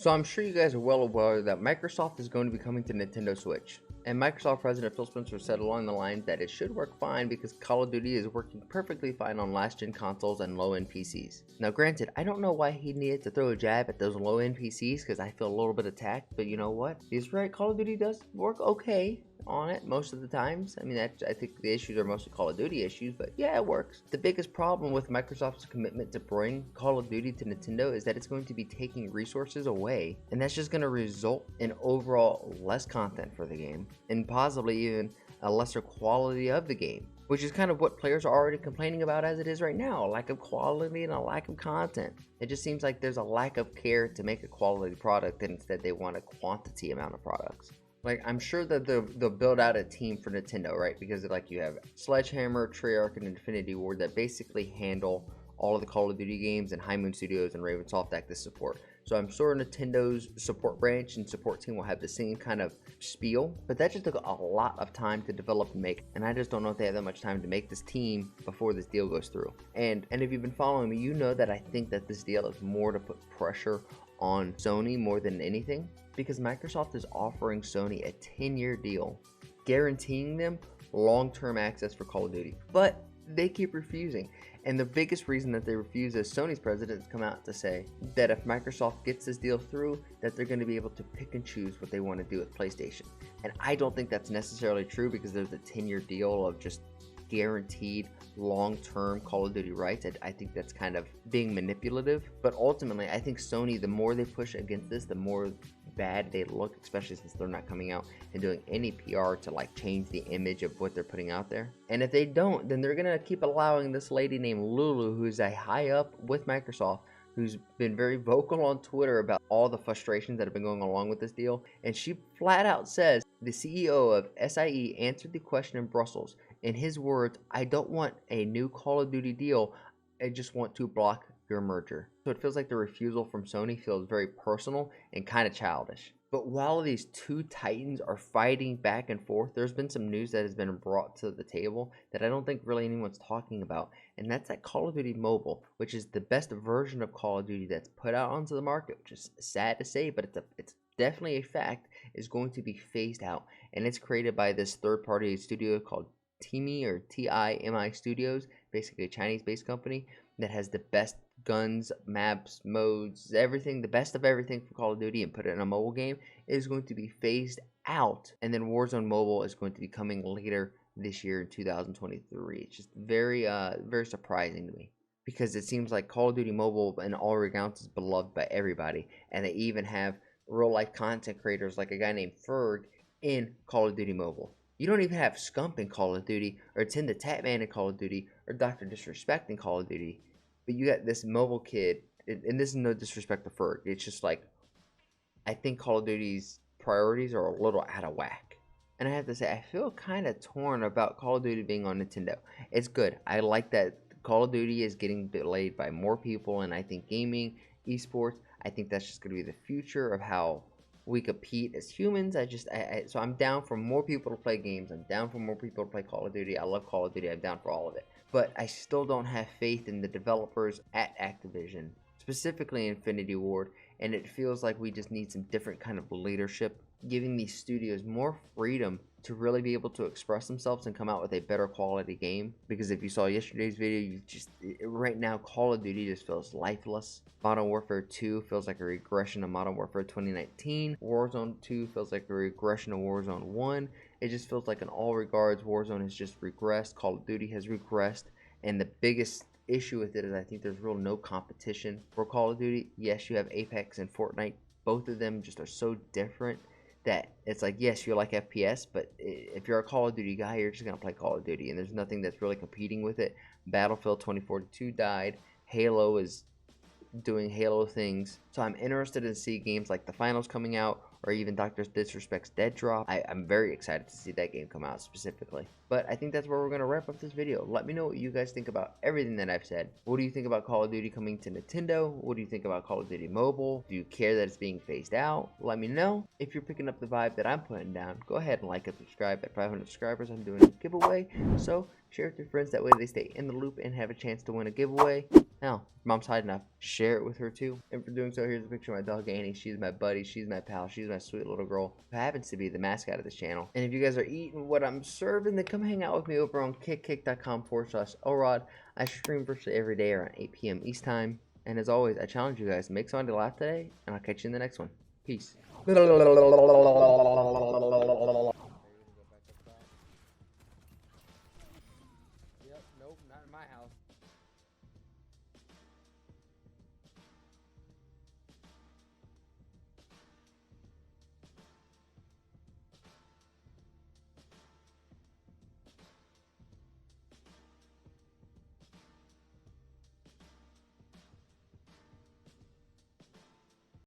So I'm sure you guys are well aware that Microsoft is going to be coming to Nintendo Switch. And Microsoft President Phil Spencer said along the lines that it should work fine because Call of Duty is working perfectly fine on last-gen consoles and low-end PCs. Now granted, I don't know why he needed to throw a jab at those low-end PCs because I feel a little bit attacked, but you know what? He's right, Call of Duty does work okay on it most of the times. I mean, I think the issues are mostly Call of Duty issues, but yeah, it works. The biggest problem with Microsoft's commitment to bring Call of Duty to Nintendo is that it's going to be taking resources away, and that's just going to result in overall less content for the game, and possibly even a lesser quality of the game, which is kind of what players are already complaining about as it is right now, a lack of quality and a lack of content. It just seems like there's a lack of care to make a quality product, and instead they want a quantity amount of products. Like, I'm sure that they'll build out a team for Nintendo, right? Because like you have Sledgehammer, Treyarch, and Infinity Ward that basically handle all of the Call of Duty games, and High Moon Studios and Ravensoft act as support. So I'm sure Nintendo's support branch and support team will have the same kind of spiel, but that just took a lot of time to develop and make, and I just don't know if they have that much time to make this team before this deal goes through. And if you've been following me, you know that I think that this deal is more to put pressure on Sony more than anything, because Microsoft is offering Sony a 10-year deal guaranteeing them long-term access for Call of Duty, but they keep refusing. And the biggest reason that they refuse is Sony's president has come out to say that if Microsoft gets this deal through, that they're going to be able to pick and choose what they want to do with PlayStation. And I don't think that's necessarily true, because there's a 10-year deal of just guaranteed long-term Call of Duty rights. I think that's kind of being manipulative, but ultimately I think Sony, the more they push against this, the more bad they look, especially since they're not coming out and doing any PR to like change the image of what they're putting out there. And if they don't, then they're gonna keep allowing this lady named Lulu, who's a high up with Microsoft, who's been very vocal on Twitter about all the frustrations that have been going along with this deal. And she flat out says the CEO of SIE answered the question in Brussels. In his words, "I don't want a new Call of Duty deal, I just want to block your merger." So it feels like the refusal from Sony feels very personal and kind of childish. But while these two titans are fighting back and forth, there's been some news that has been brought to the table that I don't think really anyone's talking about, and that's that Call of Duty Mobile, which is the best version of Call of Duty that's put out onto the market, which is sad to say, but it's definitely a fact, is going to be phased out. And it's created by this third-party studio called Timi or TIMI Studios, basically a Chinese-based company that has the best guns, maps, modes, everything, the best of everything for Call of Duty, and put it in a mobile game. It is going to be phased out, and then Warzone Mobile is going to be coming later this year in 2023. It's just very surprising to me, because it seems like Call of Duty Mobile in all accounts is beloved by everybody, and they even have real life content creators like a guy named Ferg in Call of Duty Mobile. You don't even have Scump in Call of Duty, or Tim the Tatman in Call of Duty, or Dr. Disrespect in Call of Duty. But you got this mobile kid, and this is no disrespect to Ferg. It's just like, I think Call of Duty's priorities are a little out of whack. And I have to say, I feel kind of torn about Call of Duty being on Nintendo. It's good. I like that Call of Duty is getting delayed by more people, and I think gaming, esports, I think that's just going to be the future of how we compete as humans. So I'm down for more people to play games. I'm down for more people to play Call of Duty. I love Call of Duty. I'm down for all of it. But I still don't have faith in the developers at Activision, specifically Infinity Ward, and it feels like we just need some different kind of leadership, giving these studios more freedom to really be able to express themselves and come out with a better quality game. Because if you saw yesterday's video, right now Call of Duty just feels lifeless. Modern Warfare 2 feels like a regression of Modern Warfare 2019. Warzone 2 feels like a regression of Warzone 1. It just feels like in all regards Warzone has just regressed, Call of Duty has regressed, and the biggest issue with it is I think there's real no competition for Call of Duty. Yes, you have Apex and Fortnite. Both of them just are so different that it's like, yes, you like FPS, but if you're a Call of Duty guy, you're just going to play Call of Duty, and there's nothing that's really competing with it. Battlefield 2042 died. Halo is doing Halo things. So I'm interested to see games like the finals coming out, or even Dr. Disrespect's DeadDrop. I'm very excited to see that game come out specifically. But I think that's where we're going to wrap up this video. Let me know what you guys think about everything that I've said. What do you think about Call of Duty coming to Nintendo? What do you think about Call of Duty Mobile? Do you care that it's being phased out? Let me know. If you're picking up the vibe that I'm putting down, go ahead and like and subscribe. At 500 subscribers, I'm doing a giveaway. So share it with your friends. That way they stay in the loop and have a chance to win a giveaway. Now, mom's hiding enough. Share it with her too. And for doing so, here's a picture of my dog Annie. She's my buddy. She's my pal. She's my sweet little girl who happens to be the mascot of this channel. And if you guys are eating what I'm serving, then come hang out with me over on kickkick.com/Elrod. I stream virtually every day around 8 p.m. East time. And as always, I challenge you guys to make somebody laugh today, and I'll catch you in the next one. Peace. Yep, nope, not in my house.